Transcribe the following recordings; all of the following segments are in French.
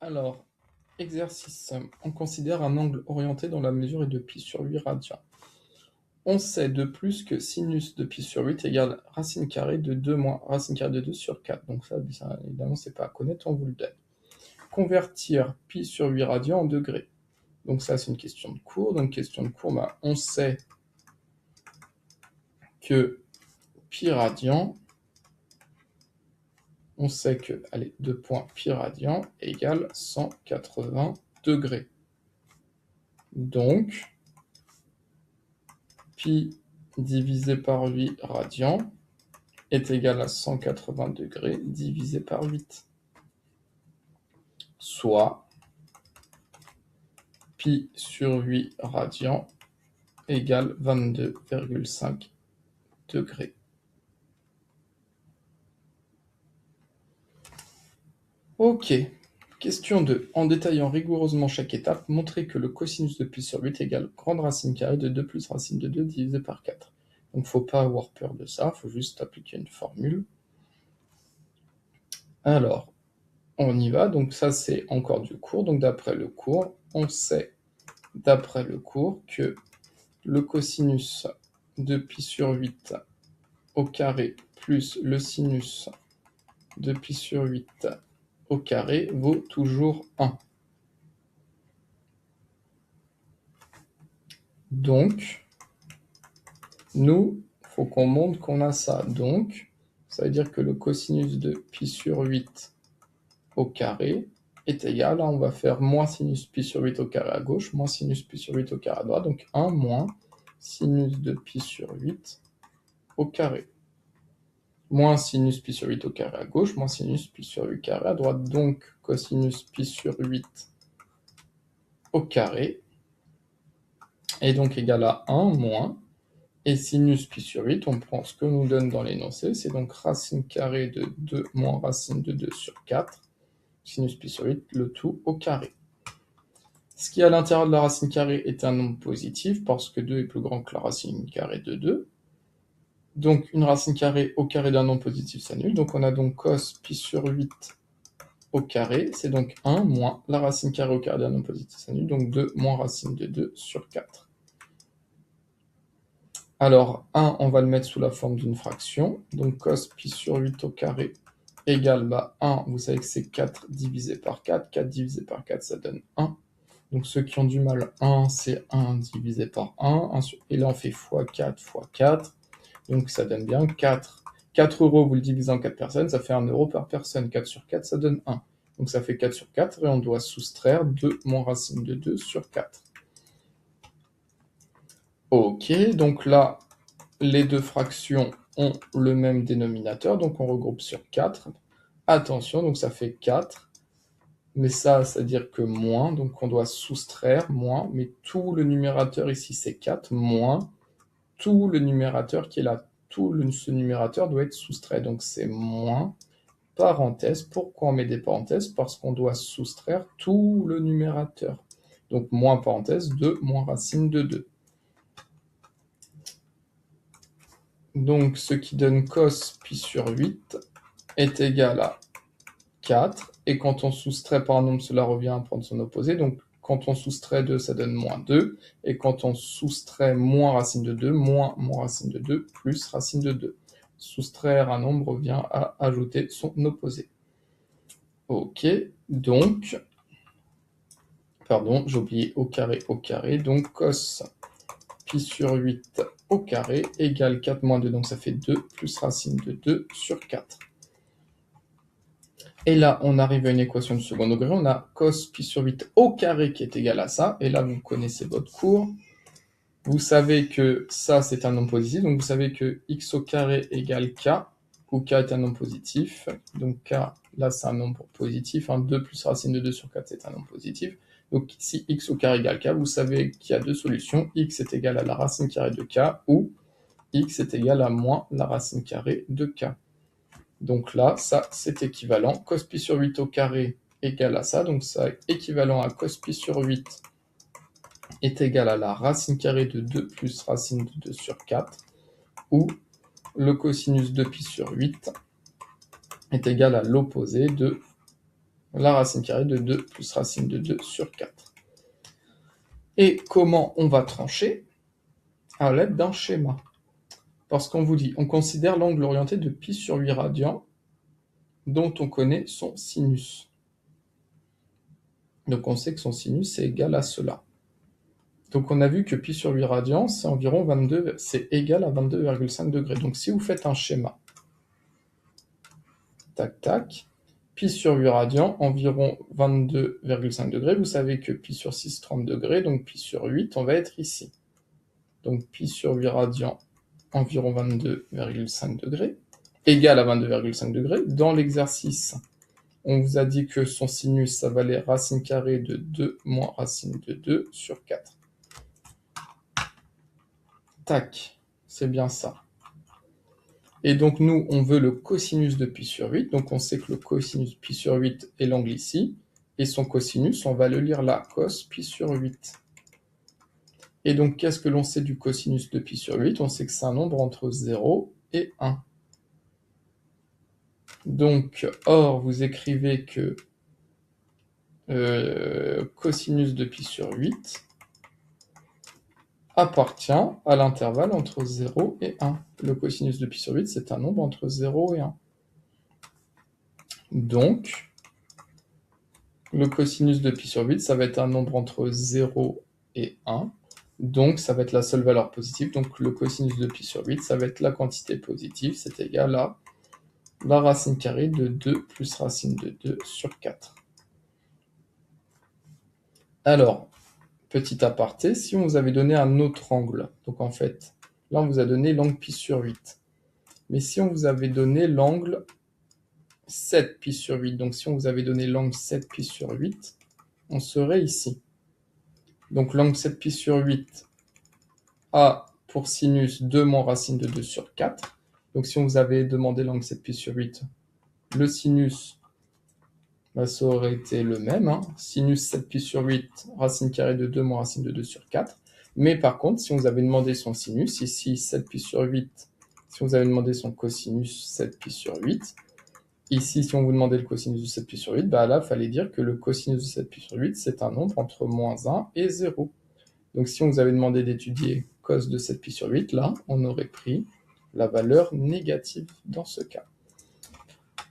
Alors, exercice. On considère un angle orienté dont la mesure est de π sur 8 radians. On sait de plus que sinus de π sur 8 égale racine carrée de 2 moins racine carrée de 2 sur 4. Donc ça évidemment, c'est pas à connaître, on vous le donne. Convertir π sur 8 radians en degrés. Donc ça, c'est une question de cours. Donc question de cours, on sait que π radian, on sait que, allez, 2 points π radian égale 180 degrés. Donc, π divisé par 8 radians est égal à 180 degrés divisé par 8. Soit π sur 8 radians égale 22,5 degrés. Ok. Question 2. En détaillant rigoureusement chaque étape, montrez que le cosinus de π sur 8 égale grande racine carrée de 2 plus racine de 2 divisé par 4. Donc, il ne faut pas avoir peur de ça, il faut juste appliquer une formule. Alors, on y va. Donc, ça, c'est encore du cours. Donc, d'après le cours, on sait, d'après le cours, que le cosinus de π sur 8 au carré plus le sinus de π sur 8 au carré vaut toujours 1. Donc, nous, il faut qu'on montre qu'on a ça. Donc, ça veut dire que le cosinus de π sur 8 au carré est égal, là on va faire moins sinus π sur 8 au carré à gauche, moins sinus π sur 8 au carré à droite, donc 1 moins sinus de π sur 8 au carré. Moins sinus π sur 8 au carré à gauche, moins sinus π sur 8 carré à droite, donc cosinus π sur 8 au carré est donc égal à 1 moins, et sinus π sur 8, on prend ce que nous donne dans l'énoncé, c'est donc racine carrée de 2 moins racine de 2 sur 4, sinus π sur 8, le tout au carré. Ce qui est à l'intérieur de la racine carrée est un nombre positif, parce que 2 est plus grand que la racine carrée de 2. Donc une racine carrée au carré d'un nombre positif s'annule, donc on a donc cos π sur 8 au carré, c'est donc 1 moins la racine carrée au carré d'un nombre positif s'annule, donc 2 moins racine de 2 sur 4. Alors 1, on va le mettre sous la forme d'une fraction, donc cos π sur 8 au carré égale 1, vous savez que c'est 4 divisé par 4, 4 divisé par 4 ça donne 1. Donc ceux qui ont du mal, 1 c'est 1 divisé par 1, et là on fait x4 fois 4, donc ça donne bien 4. 4 euros, vous le divisez en 4 personnes, ça fait 1 euro par personne, 4 sur 4 ça donne 1. Donc ça fait 4 sur 4, et on doit soustraire 2 moins racine de 2 sur 4. Ok, donc là, les deux fractions ont le même dénominateur, donc on regroupe sur 4. Attention, donc ça fait 4. Mais ça, c'est-à-dire que moins, donc on doit soustraire moins, mais tout le numérateur ici c'est 4, moins tout le numérateur qui est là. Ce numérateur doit être soustrait, donc c'est moins, parenthèse. Pourquoi on met des parenthèses? Parce qu'on doit soustraire tout le numérateur. Donc moins parenthèse, 2 moins racine de 2. Donc ce qui donne cos π sur 8 est égal à 4, et quand on soustrait par un nombre, cela revient à prendre son opposé, donc quand on soustrait 2, ça donne moins 2, et quand on soustrait moins racine de 2, moins racine de 2, plus racine de 2. Soustraire un nombre revient à ajouter son opposé. Ok, donc, pardon, j'ai oublié au carré, donc cos π sur 8 au carré égale 4 moins 2, donc ça fait 2, plus racine de 2 sur 4. Et là, on arrive à une équation de second degré, on a cos π sur 8 au carré qui est égal à ça, et là, vous connaissez votre cours. Vous savez que ça, c'est un nombre positif, donc vous savez que x au carré égale k, où k est un nombre positif, donc k, là, c'est un nombre positif, 2 plus racine de 2 sur 4, c'est un nombre positif. Donc si x au carré égale k, vous savez qu'il y a deux solutions, x est égal à la racine carrée de k, ou x est égal à moins la racine carrée de k. Donc là, ça, c'est équivalent. Cos π sur 8 au carré égale à ça. Donc ça est équivalent à cos π sur 8 est égal à la racine carrée de 2 plus racine de 2 sur 4. Ou le cosinus de π sur 8 est égal à l'opposé de la racine carrée de 2 plus racine de 2 sur 4. Et comment on va trancher? À l'aide d'un schéma. Parce qu'on vous dit, on considère l'angle orienté de pi sur 8 radians, dont on connaît son sinus. Donc on sait que son sinus est égal à cela. Donc on a vu que pi sur 8 radians, c'est environ 22, c'est égal à 22,5 degrés. Donc si vous faites un schéma, tac tac, pi sur 8 radians, environ 22,5 degrés, vous savez que pi sur 6, 30 degrés, donc pi sur 8, on va être ici. Donc pi sur 8 radians, environ 22,5 degrés, égal à 22,5 degrés. Dans l'exercice, on vous a dit que son sinus, ça valait racine carrée de 2 moins racine de 2 sur 4. Tac, c'est bien ça. Et donc nous, on veut le cosinus de pi sur 8, donc on sait que le cosinus pi sur 8 est l'angle ici, et son cosinus, on va le lire là, cos pi sur 8. Et donc, qu'est-ce que l'on sait du cosinus de pi sur 8? On sait que c'est un nombre entre 0 et 1. Donc, or, vous écrivez que cosinus de pi sur 8 appartient à l'intervalle entre 0 et 1. Le cosinus de pi sur 8, c'est un nombre entre 0 et 1. Donc, le cosinus de pi sur 8, ça va être un nombre entre 0 et 1. Donc, ça va être la seule valeur positive. Donc, le cosinus de pi sur 8, ça va être la quantité positive. C'est égal à la racine carrée de 2 plus racine de 2 sur 4. Alors, petit aparté, si on vous avait donné un autre angle, donc en fait, là on vous a donné l'angle pi sur 8. Mais si on vous avait donné l'angle 7 pi sur 8, donc si on vous avait donné l'angle 7 pi sur 8, on serait ici. Donc l'angle 7 pi sur 8 a pour sinus 2 moins racine de 2 sur 4. Donc si on vous avait demandé l'angle 7 pi sur 8, le sinus, ça aurait été le même. Sinus 7 pi sur 8, racine carrée de 2 moins racine de 2 sur 4. Mais par contre, si on vous avait demandé son sinus, ici 7 pi sur 8, si on vous avait demandé son cosinus 7 pi sur 8, ici si on vous demandait le cosinus de 7 pi sur 8, bah là il fallait dire que le cosinus de 7 pi sur 8, c'est un nombre entre moins 1 et 0. Donc si on vous avait demandé d'étudier cos de 7 pi sur 8, là, on aurait pris la valeur négative dans ce cas.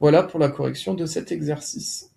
Voilà pour la correction de cet exercice.